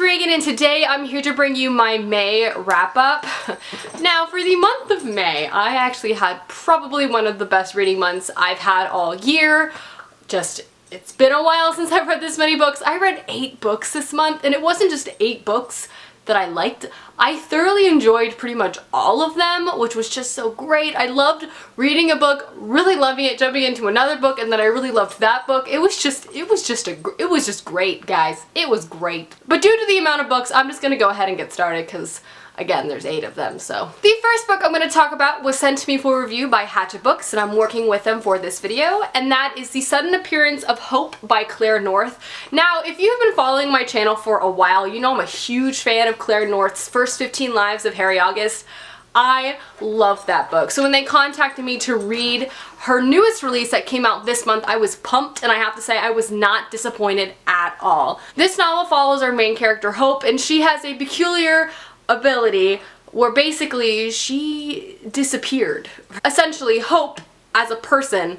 Reagan, and today I'm here to bring you my May wrap-up. Now, for the month of May, I actually had probably one of the best reading months I've had all year. It's been a while since I've read this many books. I read 8 books this month, and it wasn't just 8 books that I liked. I thoroughly enjoyed pretty much all of them, which was just so great. I loved reading a book, really loving it, jumping into another book, and then I really loved that book. It was just great, guys. It was great. But due to the amount of books, I'm just gonna go ahead and get started because, again, there's 8 of them, so. The first book I'm going to talk about was sent to me for review by Hatchet Books, and I'm working with them for this video, and that is The Sudden Appearance of Hope by Claire North. Now, if you've been following my channel for a while, you know I'm a huge fan of Claire North's First 15 Lives of Harry August. I love that book. So when they contacted me to read her newest release that came out this month, I was pumped, and I have to say I was not disappointed at all. This novel follows our main character Hope, and she has a peculiar ability where basically she disappeared. Essentially, Hope as a person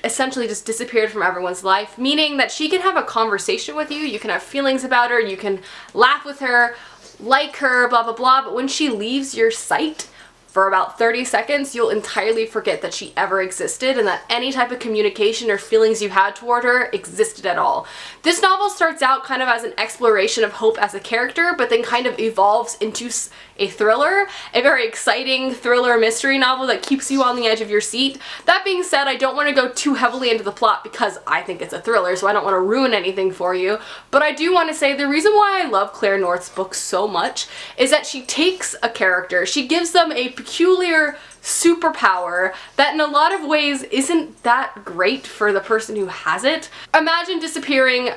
essentially just disappeared from everyone's life, meaning that she can have a conversation with you can have feelings about her, you can laugh with her, like her, blah blah blah, but when she leaves your sight for about 30 seconds, you'll entirely forget that she ever existed and that any type of communication or feelings you had toward her existed at all. This novel starts out kind of as an exploration of Hope as a character, but then kind of evolves into a thriller, a very exciting thriller mystery novel that keeps you on the edge of your seat. That being said, I don't want to go too heavily into the plot because I think it's a thriller, so I don't want to ruin anything for you, but I do want to say the reason why I love Claire North's books so much is that she takes a character, she gives them a peculiar superpower that in a lot of ways isn't that great for the person who has it. Imagine disappearing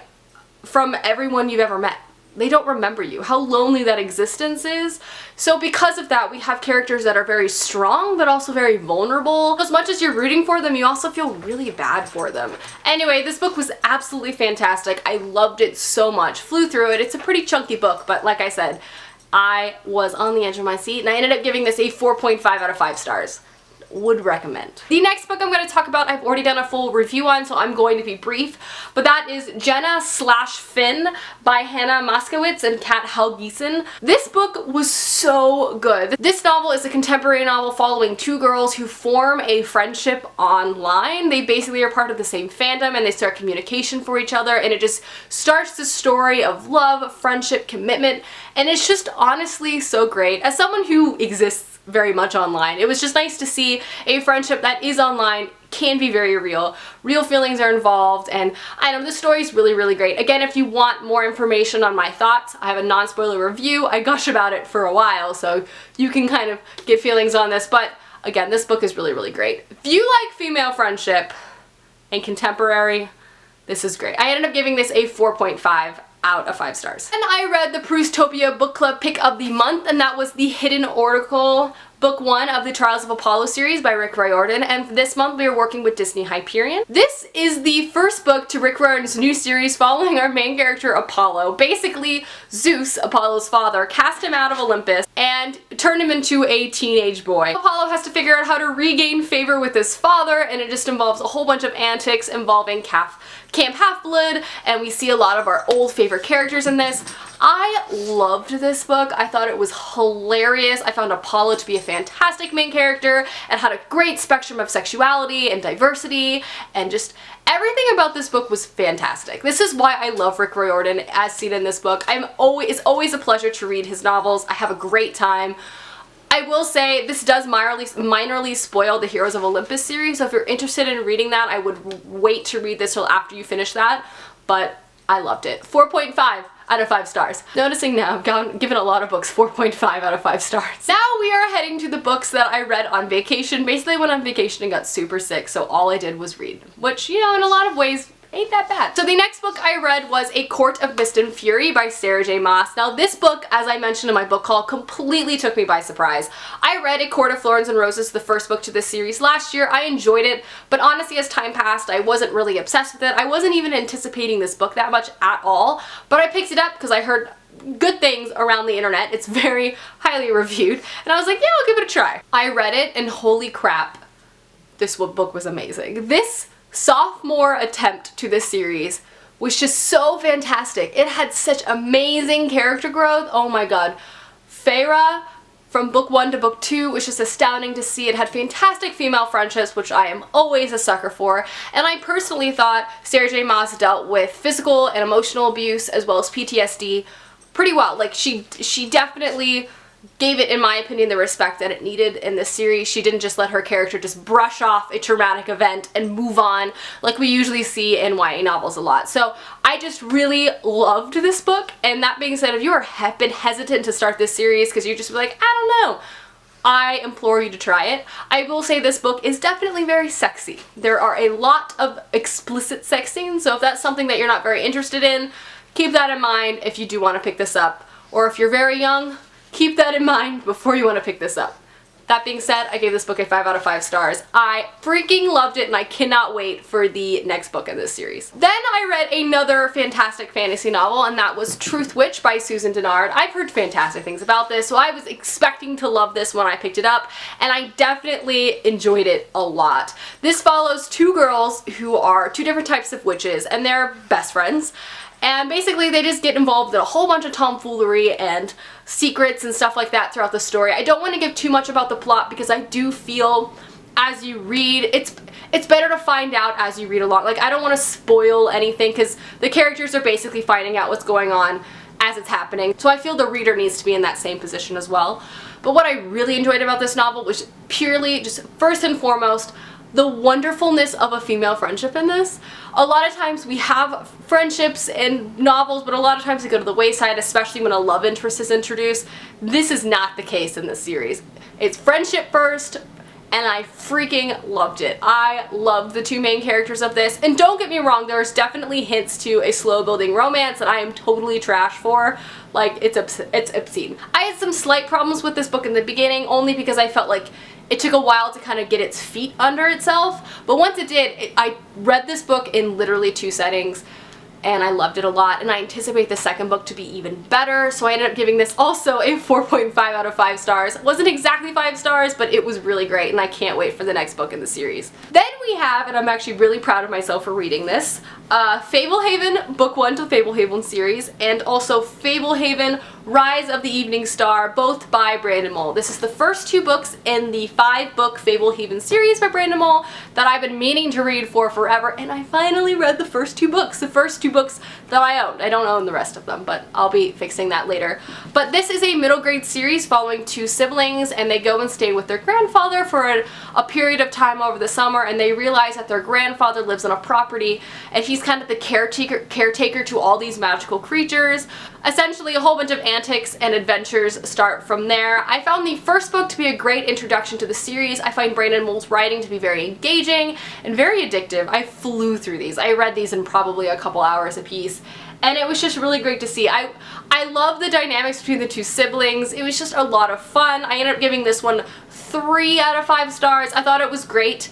from everyone you've ever met. They don't remember you. How lonely that existence is. So because of that, we have characters that are very strong but also very vulnerable. As much as you're rooting for them, you also feel really bad for them. Anyway, this book was absolutely fantastic. I loved it so much. Flew through it. It's a pretty chunky book, but like I said, I was on the edge of my seat, and I ended up giving this a 4.5 out of 5 stars. Would recommend. The next book I'm going to talk about I've already done a full review on, so I'm going to be brief, but that is Jenna / Finn by Hannah Moskowitz and Kat Helgeson. This book was so good. This novel is a contemporary novel following 2 girls who form a friendship online. They basically are part of the same fandom and they start communication for each other, and it just starts the story of love, friendship, commitment, and it's just honestly so great. As someone who exists very much online, it was just nice to see a friendship that is online can be very real. Real feelings are involved, and I know this story is really, really great. Again, if you want more information on my thoughts, I have a non-spoiler review. I gush about it for a while, so you can kind of get feelings on this, but again, this book is really, really great. If you like female friendship and contemporary, this is great. I ended up giving this a 4.5 out of 5 stars. And I read the Proustopia book club pick of the month, and that was The Hidden Oracle, book 1 of the Trials of Apollo series by Rick Riordan, and this month we are working with Disney Hyperion. This is the first book to Rick Riordan's new series following our main character Apollo. Basically, Zeus, Apollo's father, cast him out of Olympus and turned him into a teenage boy. Apollo has to figure out how to regain favor with his father, and it just involves a whole bunch of antics involving Camp Half-Blood, and we see a lot of our old favorite characters in this. I loved this book. I thought it was hilarious. I found Apollo to be a fantastic main character and had a great spectrum of sexuality and diversity, and just everything about this book was fantastic. This is why I love Rick Riordan as seen in this book. It's always a pleasure to read his novels. I have a great time. I will say this does minorly spoil the Heroes of Olympus series, so if you're interested in reading that, I would wait to read this till after you finish that, but I loved it. 4.5 out of 5 stars. Noticing now, I've given a lot of books 4.5 out of 5 stars. Now we are heading to the books that I read on vacation. Basically, I went on vacation and got super sick, so all I did was read, which, you know, in a lot of ways, ain't that bad. So the next book I read was A Court of Mist and Fury by Sarah J. Maas. Now this book, as I mentioned in my book haul, completely took me by surprise. I read A Court of Thorns and Roses, the first book to this series last year. I enjoyed it, but honestly as time passed, I wasn't really obsessed with it. I wasn't even anticipating this book that much at all, but I picked it up because I heard good things around the internet. It's very highly reviewed, and I was like, yeah, I'll give it a try. I read it, and holy crap, this book was amazing. This sophomore attempt to this series was just so fantastic. It had such amazing character growth. Oh my god. Feyre from book 1 to book 2 was just astounding to see. It had fantastic female friendships, which I am always a sucker for, and I personally thought Sarah J Maas dealt with physical and emotional abuse as well as PTSD pretty well. Like, she definitely gave it, in my opinion, the respect that it needed in this series. She didn't just let her character just brush off a traumatic event and move on like we usually see in YA novels a lot. So I just really loved this book, and that being said, if you are been hesitant to start this series because you just be like, I don't know, I implore you to try it. I will say this book is definitely very sexy. There are a lot of explicit sex scenes, so if that's something that you're not very interested in, keep that in mind if you do want to pick this up. Or if you're very young, keep that in mind before you want to pick this up. That being said, I gave this book a 5 out of 5 stars. I freaking loved it, and I cannot wait for the next book in this series. Then I read another fantastic fantasy novel, and that was Truthwitch by Susan Dennard. I've heard fantastic things about this, so I was expecting to love this when I picked it up, and I definitely enjoyed it a lot. This follows two girls who are two different types of witches, and they're best friends. And basically they just get involved in a whole bunch of tomfoolery and secrets and stuff like that throughout the story. I don't want to give too much about the plot because I do feel as you read, it's better to find out as you read along. Like, I don't want to spoil anything because the characters are basically finding out what's going on as it's happening. So I feel the reader needs to be in that same position as well. But what I really enjoyed about this novel was purely, just first and foremost, the wonderfulness of a female friendship in this. A lot of times we have friendships in novels, but a lot of times they go to the wayside, especially when a love interest is introduced. This is not the case in this series. It's friendship first, and I freaking loved it. I loved the two main characters of this, and don't get me wrong, there's definitely hints to a slow building romance that I am totally trash for. Like, it's obscene. I had some slight problems with this book in the beginning, only because I felt like it took a while to kind of get its feet under itself, but once it did, I read this book in literally 2 settings, and I loved it a lot, and I anticipate the second book to be even better, so I ended up giving this also a 4.5 out of 5 stars. It wasn't exactly 5 stars, but it was really great, and I can't wait for the next book in the series. Then we have, and I'm actually really proud of myself for reading this, Fablehaven, book 1 to Fablehaven series, and also Fablehaven Rise of the Evening Star, both by Brandon Mull. This is the first 2 books in the 5-book Fablehaven series by Brandon Mull that I've been meaning to read for forever, and I finally read the first 2 books. The first 2 books that I owned. I don't own the rest of them, but I'll be fixing that later. But this is a middle grade series following 2 siblings, and they go and stay with their grandfather for a period of time over the summer, and they realize that their grandfather lives on a property, and he's kind of the caretaker to all these magical creatures. Essentially, a whole bunch of antics and adventures start from there. I found the first book to be a great introduction to the series. I find Brandon Mull's writing to be very engaging and very addictive. I flew through these. I read these in probably a couple hours a piece, and it was just really great to see. I love the dynamics between the 2 siblings. It was just a lot of fun. I ended up giving this one 3 out of 5 stars. I thought it was great.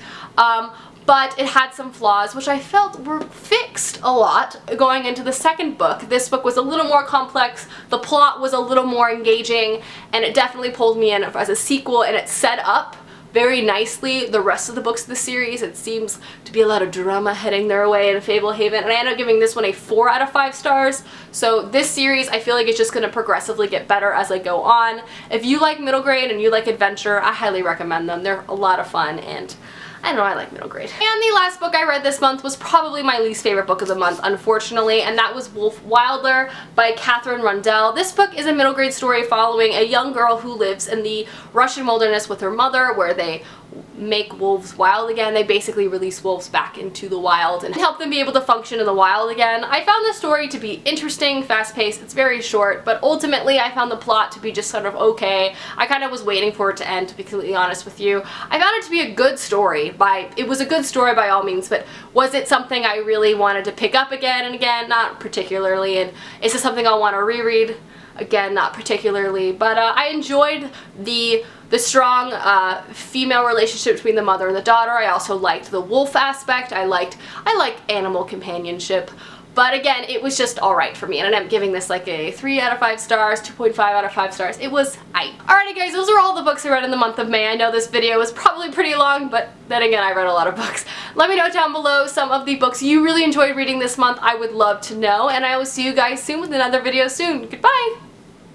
But it had some flaws which I felt were fixed a lot going into the second book. This book was a little more complex, the plot was a little more engaging, and it definitely pulled me in as a sequel, and it set up very nicely the rest of the books of the series. It seems to be a lot of drama heading their way in Fablehaven, and I ended up giving this one a 4 out of 5 stars. So this series, I feel like it's just going to progressively get better as I go on. If you like middle grade and you like adventure, I highly recommend them. They're a lot of fun, and I don't know, I like middle grade. And the last book I read this month was probably my least favorite book of the month, unfortunately, and that was Wildler by Catherine Rundell. This book is a middle grade story following a young girl who lives in the Russian wilderness with her mother, where they make wolves wild again. They basically release wolves back into the wild and help them be able to function in the wild again. I found the story to be interesting, fast-paced, it's very short, but ultimately I found the plot to be just sort of okay. I kind of was waiting for it to end, to be completely honest with you. I found it to be a good story. It was a good story by all means, but was it something I really wanted to pick up again and again? Not particularly. And is this something I'll want to reread? Again, not particularly. But I enjoyed the strong female relationship between the mother and the daughter. I also liked the wolf aspect. I like animal companionship. But again, it was just alright for me, and I'm giving this like a 3 out of 5 stars, 2.5 out of 5 stars. It was aight. Alrighty guys, those are all the books I read in the month of May. I know this video was probably pretty long, but then again, I read a lot of books. Let me know down below some of the books you really enjoyed reading this month. I would love to know, and I will see you guys soon with another video soon. Goodbye!